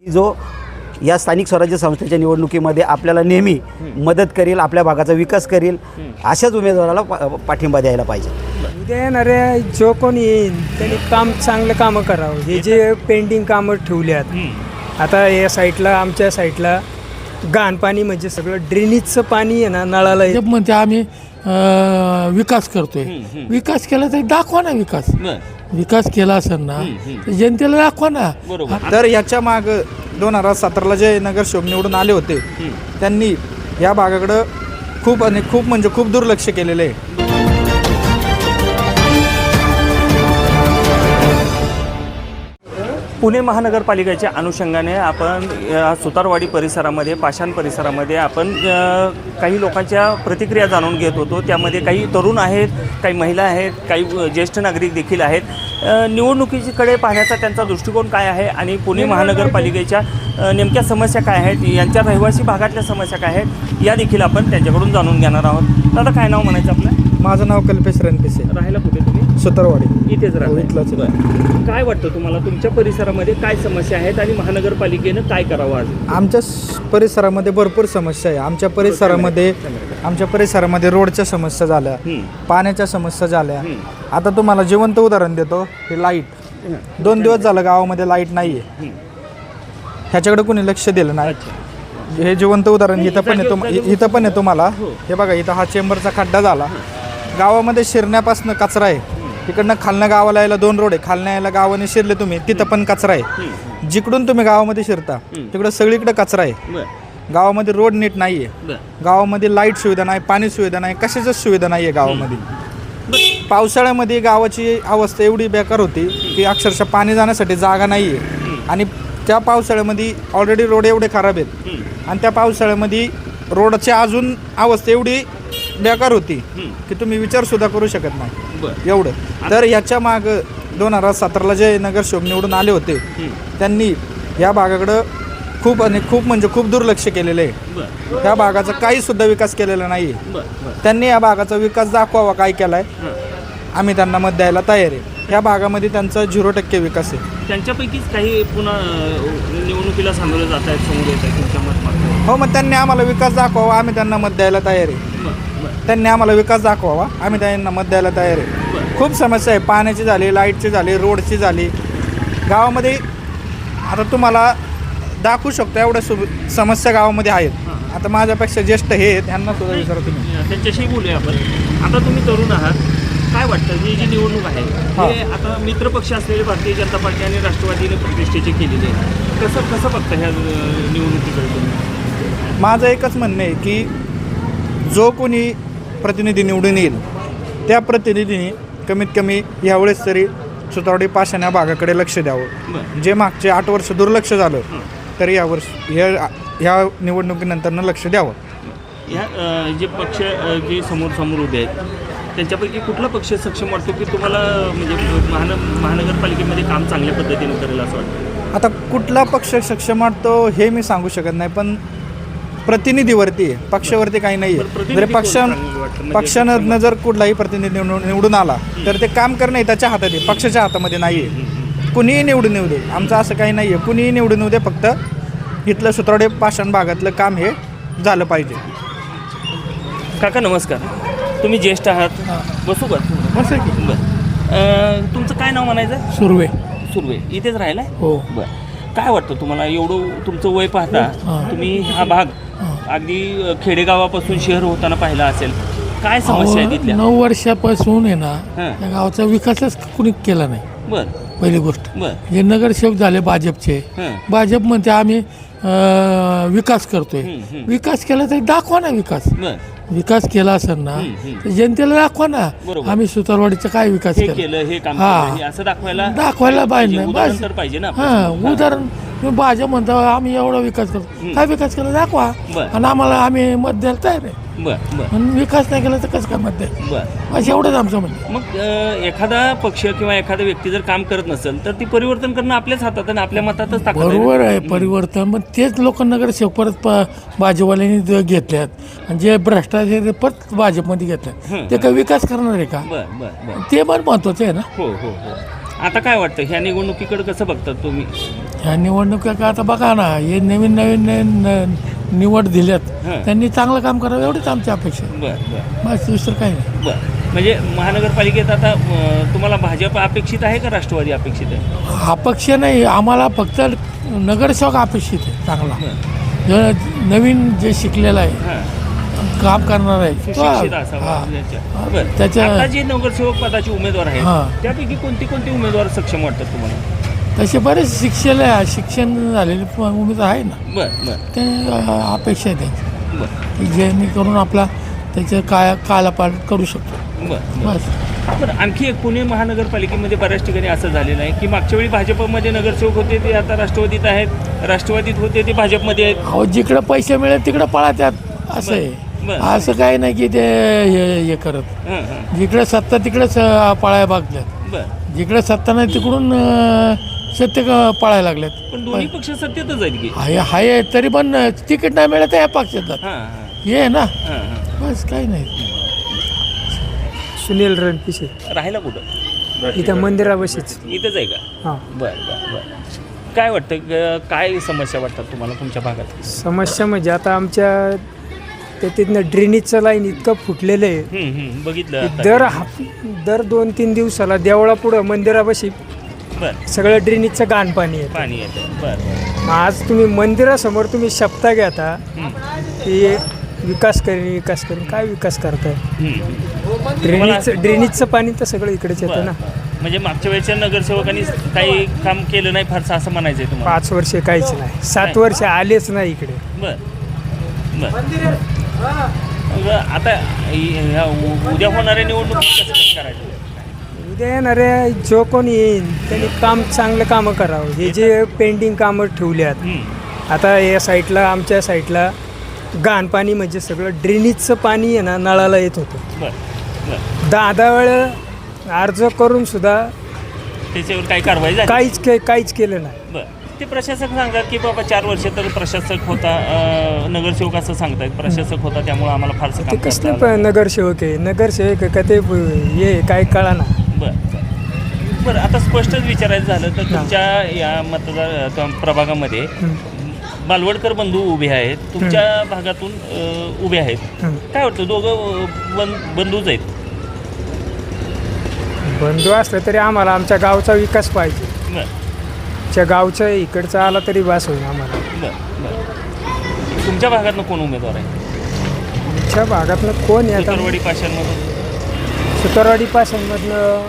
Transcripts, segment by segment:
जो या स्थानिक स्वराज्य संस्थेच्या निवडणुकीमध्ये आपल्याला नेहमी मदत करेल, आपल्या भागाचा विकास करेल, अशाच उमेदवाराला पाठिंबा द्यायला पाहिजे. उद्या येणारे जो कोणी येईल त्यांनी चांगलं कामं करावं. हे जे पेंडिंग कामं ठेवली आहेत आता या साईडला, आमच्या साईडला घाण पाणी म्हणजे सगळं ड्रेनेजचं पाणी आहे ना नळाला म्हणते आम्ही विकास करतोय. विकास केला तर दाखवा ना विकास केला असेल ना तर जनतेला दाखवा ना. तर याच्या माग 2017ला जे नगरसेवक निवडून आले होते त्यांनी या भागाकडं खूप दुर्लक्ष केलेलं आहे. पुणे महानगरपालिकेच्या अनुषंगाने आपण सुतारवाडी परिसरामध्ये, पाषाण परिसरामध्ये आपण काही लोकांच्या प्रतिक्रिया जाणून घेत होतो. त्यामध्ये काही तरुण आहेत, काही महिला आहेत, काही ज्येष्ठ नागरिक देखील आहेत. निवडणुकीकडे पाहण्याचा त्यांचा दृष्टिकोन काय आहे आणि पुणे महानगरपालिकेच्या नेमक्या समस्या काय आहेत, यांच्या रहिवासी भागातल्या समस्या काय आहेत, या देखील आपण त्यांच्याकडून जाणून घेणार आहोत. दादा, काय नाव म्हणायचं आपलं? माझं नाव कल्पेश रणपिसे. राहायला कुठे तुम्ही? सुतारवाडी. इथेच राहतो. इथलंच. काय वाटतं तुम्हाला, तुमच्या परिसरामध्ये काय समस्या आहेत आणि महानगरपालिकेनं काय करावं आज? आमच्या परिसरामध्ये भरपूर समस्या आहे. आमच्या परिसरामध्ये रोडच्या समस्या झाल्या, पाण्याच्या समस्या झाल्या. आता तुम्हाला जिवंत उदाहरण देतो. हे लाईट 2 दिवस झालं गावामध्ये लाईट नाही आहे. ह्याच्याकडे कोणी लक्ष दिलं नाही. हे जिवंत उदाहरण इथं पण आहे तुम्हाला. हे बघा, इथं हा चेंबरचा खड्डा झाला. गावामध्ये शिरण्यापासून कचरा आहे. तिकडनं खालनं गावाला यायला 2 रोड आहे. खालनं यायला गावाने शिरले तुम्ही, तिथं पण कचरा आहे. जिकडून तुम्ही गावामध्ये शिरता तिकडं सगळीकडे कचरा आहे. गावामध्ये रोड नीट नाही आहे. गावामध्ये लाईट सुविधा नाही, पाणी सुविधा नाही, कशाचीच सुविधा नाही आहे गावामध्ये. पावसाळ्यामध्ये गावाची अवस्था एवढी बेकार होती की अक्षरशः पाणी जाण्यासाठी जागा नाही आहे. आणि त्या पावसाळ्यामध्ये ऑलरेडी रोड एवढे खराब आहेत आणि त्या पावसाळ्यामध्ये रोडची अजून अवस्था एवढी बेकार होती की तुम्ही विचारसुद्धा करू शकत नाही एवढं. तर याच्या माग 2017ला जे नगरसेवक निवडून आले होते त्यांनी या भागाकडं खूप दुर्लक्ष केलेलं आहे. या भागाचा काही सुद्धा विकास केलेला नाही आहे. त्यांनी या भागाचा विकास दाखवावा काय केला आहे. आम्ही त्यांना मत द्यायला तयार आहे. या भागामध्ये त्यांचा 0% विकास आहे. त्यांच्यापैकीच काही पुन्हा निवडणुकीला सामोरे जात आहेत, समोर येत आहेत तुमच्या मत मागतात. हो, मग त्यांनी आम्हाला विकास दाखवावा, आम्ही त्यांना मत द्यायला तयार आहे. त्यांनी आम्हाला विकास दाखवावा, आम्ही त्यांना मत द्यायला तयार आहे. खूप समस्या आहे. पाण्याची झाली, लाईटची झाली, रोडची झाली. गावामध्ये आता तुम्हाला दाखवू शकतो एवढ्या समस्या गावामध्ये आहेत. आता माझ्यापेक्षा ज्येष्ठ हे आहेत, त्यांना सुद्धा विचारा तुम्ही. त्यांच्याशी बोलूया आपण. आता तुम्ही तरुण आहात, काय वाटतं ही जी निवडणूक आहे हे आता मित्रपक्ष असलेले भारतीय जनता पार्टी आणि राष्ट्रवादीने प्रतिष्ठेचे केलेले आहे, कसं बघतं ह्या निवडणुकीकडे तुम्ही? माझं एकच म्हणणं आहे की जो कोणी प्रतिनिधी निवडून येईल त्या प्रतिनिधीने कमीत कमी यावेळेस तरी सुतारवाडी पाषाण या भागाकडे लक्ष द्यावं. जे मागचे 8 वर्ष दुर्लक्ष झालं तर ह्या निवडणुकीनंतरनं लक्ष द्यावं. या जे पक्ष जे समोर उभे आहेत त्यांच्यापैकी कुठला पक्ष सक्षम वाटतो की तुम्हाला, म्हणजे महानगरपालिकेमध्ये काम चांगल्या पद्धतीने करेल असं वाटतं? आता कुठला पक्ष सक्षम वाटतो हे मी सांगू शकत नाही, पण प्रतिनिधीवरती आहे, पक्षावरती काही नाही आहे. जर पक्षानं जर कुठलाही प्रतिनिधी निवडून आला तर ते काम करणं त्याच्या हातात आहे, पक्षाच्या हातामध्ये नाही आहे. कुणीही निवडून येऊ दे, आमचं असं काही नाही आहे. कुणीही निवडून येऊ दे, फक्त इथलं सुतारवाडी पाषाण भागातलं काम हे झालं पाहिजे. काका नमस्कार, तुम्ही ज्येष्ठ आहात, बसू का? तुमचं काय नाव म्हणायचं? सुर्वे. इथेच राहिला? हो. बरं. काय वाटतं तुम्हाला, एवढं तुमचं वय पाहता तुम्ही हा भाग अगदी खेडेगावापासून शहर होताना पाहिला असेल, काय समस्या आहे तिथल्या? 9 वर्षापासून आहे ना या गावाचा विकासच कुणी केला नाही. बरं. पहिली गोष्ट, जे नगरसेवक झाले भाजपचे, भाजप म्हणते आम्ही विकास करतोय. विकास केला तर दाखवा ना विकास केला असेल ना तर जनतेला दाखवा ना. आम्ही सुतारवाडीचा काय विकास केला हे काम केलं, असं दाखवायला पाहिजे ना. उदाहरण भाजप म्हणतो आम्ही एवढा विकास करतो, काय विकास केला दाखवा आणि आम्हाला आम्ही मत द्यायला तयार आहे. विकास नाही केला तर कसं काय मत द्यायचं, असं एवढंच आमचं म्हणणं. मग एखादा पक्ष किंवा एखादा व्यक्ती जर काम करत नसेल तर ती परिवर्तन करणं आपल्याच हातात आणि आपल्या मतातच टाकायचं. बरोबर आहे परिवर्तन, पण तेच लोक नगरसेवक परत भाजपवाल्यांनी घेतल्यात आणि जे भ्रष्टाचार परत भाजपमध्ये घेतल्यात, ते काय विकास करणार आहे का? ते पण महत्वाचं आहे ना. आता काय वाटतं ह्या निवडणुकीकडे कसं बघतात तुम्ही? ह्या निवडणुका का आता बघा ना, हे नवीन निवड दिल्यात, त्यांनी चांगलं काम करावं एवढीच आमची अपेक्षा आहे. बरं बरं बस दुसरं काही नाही. बरं. म्हणजे महानगरपालिकेत आता तुम्हाला भाजप अपेक्षित आहे का राष्ट्रवादी अपेक्षित आहे? अपक्ष नाही, आम्हाला फक्त नगरसेवक अपेक्षित आहे चांगला. जो नवीन जे शिकलेला आहे, हां, काम करणार आहे तो सुशिक्षित असावा. हा. बरं. त्याच्या- आता जे नगरसेवक पदाचे उमेदवार आहेत हां. त्यापैकी कोणते उमेदवार सक्षम वाटतात तुम्हाला? तसे बरेच शिक्षण झालेले उमेदवार आहे ना, बरं बरं ते अपेक्षा आहे त्यांची बरं की जेणेकरून आपला त्याचे कालापालट करू शकतो. बरं बस. बरं. आणखी एक पुणे महानगरपालिकेमध्ये बऱ्याच ठिकाणी असं झालेलं आहे की मागच्या वेळी भाजपमध्ये नगरसेवक होते ते आता राष्ट्रवादीत आहेत, राष्ट्रवादीत होते ते भाजपमध्ये आहेत. अहो, जिकडं पैसे मिळेल तिकडं पळा त्यात असं आहे. बरं. असं काही नाही की ते हे करत. हां हां जिकडे सत्ता तिकडेच पळायला बघल्यात, बरं. जिकडे सत्ता नाही तिकडून सत्य पळायला लागल्यात. पण दोन्ही पक्ष सत्तेतच आहेत की? आहे तरी पण तिकीट नाही मिळत तर या पक्षात हां हे आहे ना, हां हां बस काही नाही. सुनील रणपिसे राहायला कुठं? इथं मंदिरापाशीच. इथंच आहे का? हां. बरं बरं बरं. काय वाटतं काय समस्या वाटतात तुम्हाला तुमच्या भागात? समस्या म्हणजे आता आमच्या तिथनं ड्रेनेजचं लाईन इतकं फुटलेलं आहे बघितलं की आता. दर 2-3 दिवसाला देवळापुढं मंदिरापाशी बरं. सगळं ड्रेनेजचं घाण पाणी आहे. पाणी येतं. बरं मग आज तुम्ही मंदिरासमोर तुम्ही शपथा घेता की विकास करेन काय विकास करताय? ड्रेनेजचं पाणी तर सगळं इकडेच येतं ना. म्हणजे मागच्या वेळेच्या नगरसेवकांनी काही काम केलं नाही फारसं असं म्हणायचं आहे तुम्हाला? 5 वर्ष काहीच नाही, 7 वर्ष आलेच नाही इकडे. बरं बरं. मग आता उद्या होणाऱ्या निवडणुकीत कसं करायचं? उद्या येणारे जो कोणी येईल त्यांनी काम चांगलं कामं करावं. हे जे पेंडिंग कामं ठेवल्यात आता या साईडला, आमच्या साईडला घाण पाणी म्हणजे सगळं ड्रेनेजचं पाणी आहे ना, नळाला येत होतं. बरं बरं. 10 वेळा अर्ज करून सुद्धा त्याच्यावर काही कारवाई झाली? काहीच केलं नाही. बरं. ते प्रशासक सांगतात की बाबा 4 वर्ष तर प्रशासक होता, नगरसेवक असं सांगतात प्रशासक होता त्यामुळे आम्हाला फारसं ते काम कसले करता आलं. नगरसेवक आहे का ते हे काय कळा ना. बरं बरं. आता स्पष्टच विचारायचं झालं तर तुमच्या या मतदार प्रभागामध्ये बालवडकर बंधू उभे आहेत, तुमच्या भागातून उभे आहेत. काय वाटतं दोघं बंधूच आहेत? बंधू असलं तरी आम्हाला आमच्या गावचा विकास पाहिजे. बरं आमच्या गावचा इकडचा आला तरी वास होईल आम्हाला. बरं बरं. तुमच्या भागातनं कोण उमेदवार आहे? आमच्या भागातनं कोण आहे आता? सुतारवाडी पाशांमधून सुतारवाडी पाशांमधनं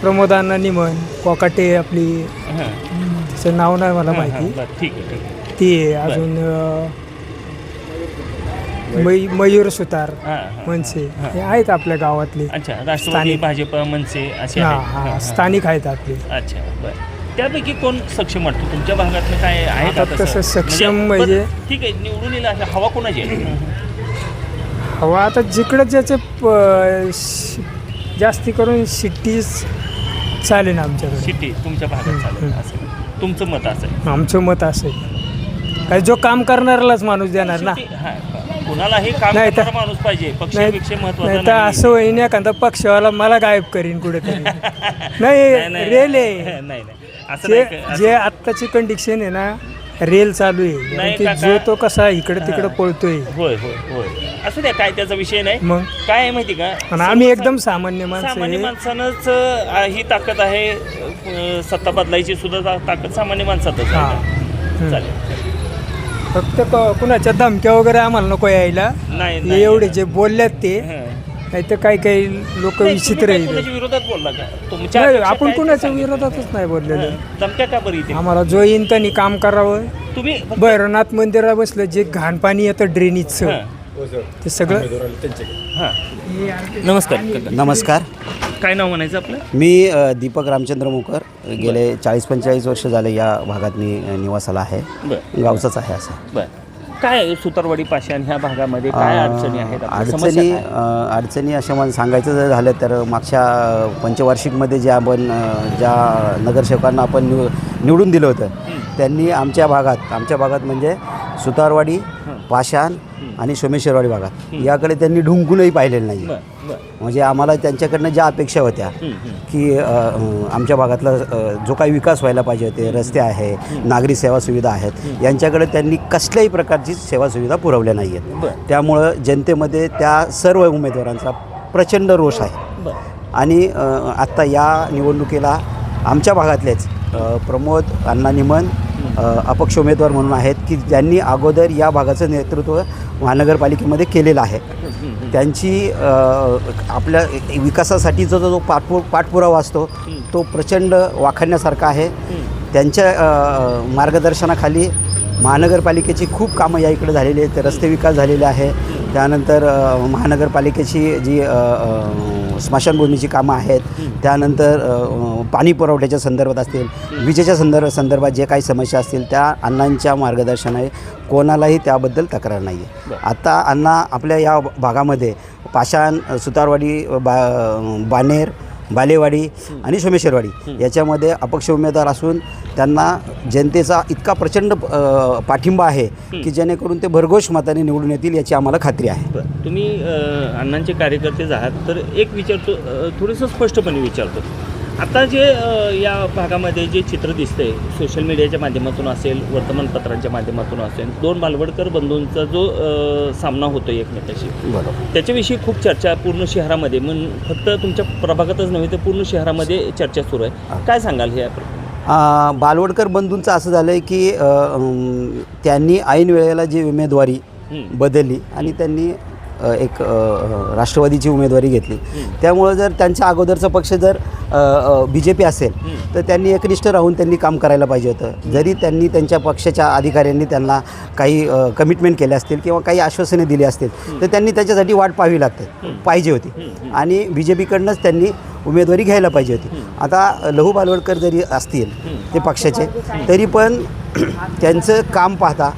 प्रमोदांना निमन कोकाटे आपली, हां तिचं नाव नाही मला माहिती. बरं. ठीक आहे ठीक आहे. ती अजून मयूर सुतार हां हां. मनसे हे आहेत आपल्या गावातले. अच्छा. राष्ट्रवादी, स्थानिक. भाजप, मनसे असे हां आहेत. हां, हां हां. स्थानिक आहेत आपले. अच्छा. बरं. त्यापैकी कोण सक्षम वाटतं तुमच्या भागातलं? काय आहे का आता तसं सक्षम बरं, म्हणजे- ठीक आहे. निवडून येईल अशा हवा कोणाची आहे? हवा आता जिकडं ज्याचे जास्ती करून सिटीज चालेल आमच्याकडे. सिटी तुमच्या भागात चालेल असं तुमचं मत असेल? आमचं मत असं आहे काय जो काम करणाऱ्यालाच माणूस देणार ना. हां. कुणालाही काम नाही तर- करणारा माणूस पाहिजे, पक्षापेक्षा महत्वाचा नाही तर असं होईन एखादा पक्षवाला मला गायब करीन कुठेतरी. नाही रेल आहे. नाही असं नाही का- जे आत्ताची कंडिशन आहे ना, रेल चालू आहे नाही कारण की काका. जो तो कसा इकडे तिकडे पळतोय. होय होय होय. असं द्या, काय त्याचा विषय नाही. मग काय आहे माहिती का, आणि आम्ही एकदम सामान्य माणसं सामान्य आहे. माणसानंच ही ताकद आहे. सत्ता बदलायची सुद्धा ताकद सामान्य माणसातच हां. आहे. चालेल. फक्त कुणाच्या धमक्या वगैरे आम्हाला नको यायला. नाही हे एवढे जे बोलल्यात ते, हं. नाही तर काही लोक नाही, विचित्र तुम्ही काय आहेत. कुणाच्या विरोधात बोलला का? तुमच्या नाही, अपेक्षा आपण काय ते कुणाच्या सांगितलं. विरोधातच नाही बोललेलं. हं. धमक्या का बरं इथे? आम्हाला जो येईन त्यांनी काम करावं. तुम्ही भैरवनाथ मंदिरा बसलं जे घाण पाणी येतं ड्रेनेजचं, ते सगळं. हां. नमस्कार काका. नमस्कार. काय नाव म्हणायचं आपलं? मी दीपक रामचंद्र मोकर. गेले 40-45 वर्ष झाले या भागात मी निवासाला आहे. बरं गावचाच आहे असं. बरं. काय सुतारवाडी पाषाण ह्या भागामध्ये काय अडचणी आहेत? आपल्या समस्या अडचणी काय? अडचणी अशा मला सांगायचं जर झालं तर मागच्या पंचवार्षिकमध्ये जे आपण ज्या नगरसेवकांना आपण निवडून दिलं होतं त्यांनी आमच्या भागात म्हणजे सुतारवाडी, पाषाण आणि सोमेश्वरवाडी भागात याकडे त्यांनी ढुंकूनही पाहिलेलं नाही. म्हणजे आम्हाला त्यांच्याकडनं ज्या अपेक्षा होत्या की आमच्या भागातला जो काही विकास व्हायला पाहिजे होते, रस्ते आहे, नागरी सेवा सुविधा आहेत, यांच्याकडे त्यांनी कसल्याही प्रकारची सेवा सुविधा पुरवल्या नाही आहेत. त्यामुळं जनतेमध्ये त्या सर्व उमेदवारांचा प्रचंड रोष आहे. आणि आत्ता या निवडणुकीला आमच्या भागातलेच प्रमोद अण्णा निमन अपक्ष उमेदवार म्हणून आहेत की ज्यांनी अगोदर या भागाचं नेतृत्व महानगरपालिकेमध्ये केलेलं आहे. त्यांची आपल्या विकासासाठीचा जो पाठपुरावा असतो तो प्रचंड वाखाणण्यासारखा आहे. त्यांच्या मार्गदर्शनाखाली महानगरपालिकेची खूप कामं या इकडे झालेली आहेत. रस्ते विकास झालेले आहे. त्यानंतर महानगरपालिकेची जी स्मशानभूमीची कामं आहेत, त्यानंतर पाणी पुरवठ्याच्या संदर्भात असतील, विजेच्या संदर्भात जे काही समस्या असतील त्या अण्णांच्या मार्गदर्शनाने कोणालाही त्याबद्दल तक्रार नाही आहे. आता अण्णा आपल्या या भागामध्ये पाषाण, सुतारवाडी, बानेर, बालेवाडी आणि सोमेश्वरवाडी याच्यामध्ये अपक्ष उमेदवार असून त्यांना जनतेचा इतका प्रचंड पाठिंबा आहे की जेणेकरून ते भरघोष मताने निवडून येतील याची आम्हाला खात्री आहे. तुम्ही अण्णांचे कार्यकर्तेच आहात, तर एक विचारतो, थोडंसं स्पष्टपणे विचारतो. आता जे या भागामध्ये जे चित्र दिसतंय सोशल मीडियाच्या माध्यमातून असेल, वर्तमानपत्रांच्या माध्यमातून असेल, दोन बालवडकर बंधूंचा जो सामना होतो एकमेकाशी, बरोबर, त्याच्याविषयी खूप चर्चा पूर्ण शहरामध्ये, फक्त तुमच्या प्रभागातच नव्हे तर पूर्ण शहरामध्ये चर्चा सुरू आहे. काय सांगाल हे? बालवडकर बंधूंचं असं झालं आहे की त्यांनी ऐन वेळेला जी उमेदवारी बदलली आणि त्यांनी एक राष्ट्रवादीची उमेदवारी घेतली. त्यामुळं जर त्यांच्या अगोदरचा पक्ष जर BJP असेल तर त्यांनी एकनिष्ठ राहून त्यांनी काम करायला पाहिजे होतं. जरी त्यांनी त्यांच्या पक्षाच्या अधिकाऱ्यांनी त्यांना काही कमिटमेंट केले असतील किंवा काही आश्वासने दिली असतील तर त्यांनी त्याच्यासाठी वाट पाहावी पाहिजे होती आणि BJPकडनंच त्यांनी उमेदवारी घ्यायला पाहिजे होती. आता लहू बालवडकर जरी असतील ते पक्षाचे, तरी पण त्यांचं काम पाहता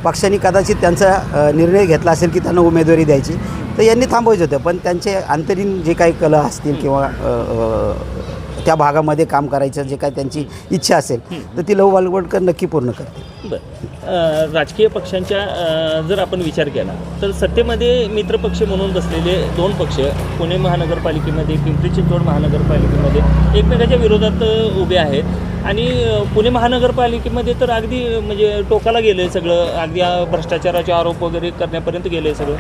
पक्षाने कदाचित त्यांचा निर्णय घेतला असेल की त्यांना उमेदवारी द्यायची, तर यांनी थांबवायचं होतं. पण त्यांचे अंतरीण जे काही कला असतील किंवा त्या भागामध्ये काम करायचं जे काही त्यांची इच्छा असेल तर ती लहू बालवडकर नक्की पूर्ण करते. बरं, राजकीय पक्षांच्या जर आपण विचार केला तर सत्तेमध्ये मित्रपक्ष म्हणून बसलेले दोन पक्ष पुणे महानगरपालिकेमध्ये, पिंपरी चिंचवड महानगरपालिकेमध्ये एकमेकाच्या विरोधात उभे आहेत आणि पुणे महानगरपालिकेमध्ये तर अगदी म्हणजे टोकाला गेलं आहे सगळं, अगदी भ्रष्टाचाराचे आरोप वगैरे करण्यापर्यंत गेले आहे सगळं.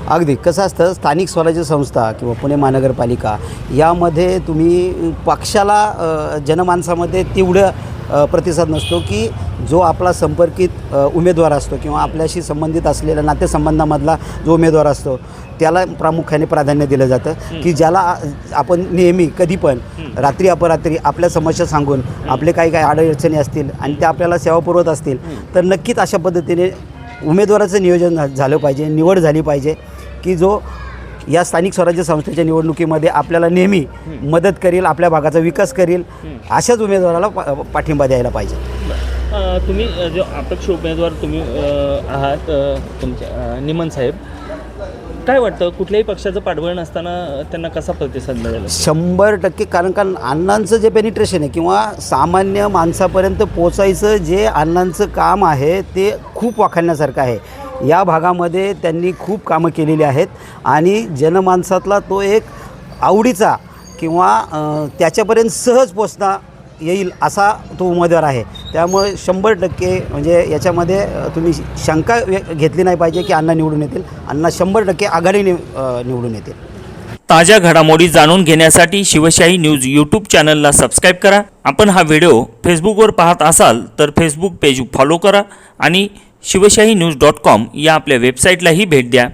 अगदी कसं असतं, स्थानिक स्वराज्य संस्था किंवा पुणे महानगरपालिका यामध्ये तुम्ही पक्षाला जनमानसामध्ये तेवढं प्रतिसाद नसतो की जो आपला संपर्कित उमेदवार असतो किंवा आपल्याशी संबंधित असलेल्या नातेसंबंधामधला जो उमेदवार असतो त्याला प्रामुख्याने प्राधान्य दिलं जातं की ज्याला आपण नेहमी कधी पण रात्री अपरात्री आपल्या समस्या सांगून आपले काही अडचणी असतील आणि त्या आपल्याला सेवा पुरवत असतील तर नक्कीच अशा पद्धतीने उमेदवाराचं नियोजन झालं पाहिजे, निवड झाली पाहिजे की जो या स्थानिक स्वराज्य संस्थेच्या निवडणुकीमध्ये आपल्याला नेहमी मदत करेल, आपल्या भागाचा विकास करेल, अशाच उमेदवाराला पाठिंबा द्यायला पाहिजे. तुम्ही जो अपक्ष उमेदवार तुम्ही आहात तुमच्या निमन साहेब, काय वाटतं कुठल्याही पक्षाचं पाठबळ नसताना त्यांना कसा प्रतिसाद मिळेल? 100% कारण का अण्णांचं जे पेनिट्रेशन आहे किंवा सामान्य माणसापर्यंत पोचायचं जे अण्णांचं काम आहे ते खूप वाखाणण्यासारखं आहे. या भागामध्ये त्यांनी खूप कामं केलेली आहेत आणि जनमानसातला तो एक आवडीचा किंवा त्याच्यापर्यंत सहज पोचता येईल असा तो उमेदवार आहे. त्यामुळे 100% म्हणजे याच्यामध्ये तुम्ही शंका घेतली नाही पाहिजे की अण्णा निवडून येतील. अण्णा 100% आघाडीने निवडून येतील. ताज्या घडामोडी जाणून घेण्यासाठी शिवशाही न्यूज यूट्यूब चॅनलला सबस्क्राईब करा. आपण हा व्हिडिओ फेसबुकवर पाहत असाल तर फेसबुक पेज फॉलो करा आणि शिवशाही न्यूज.com या आपल्या वेबसाईटलाही भेट द्या.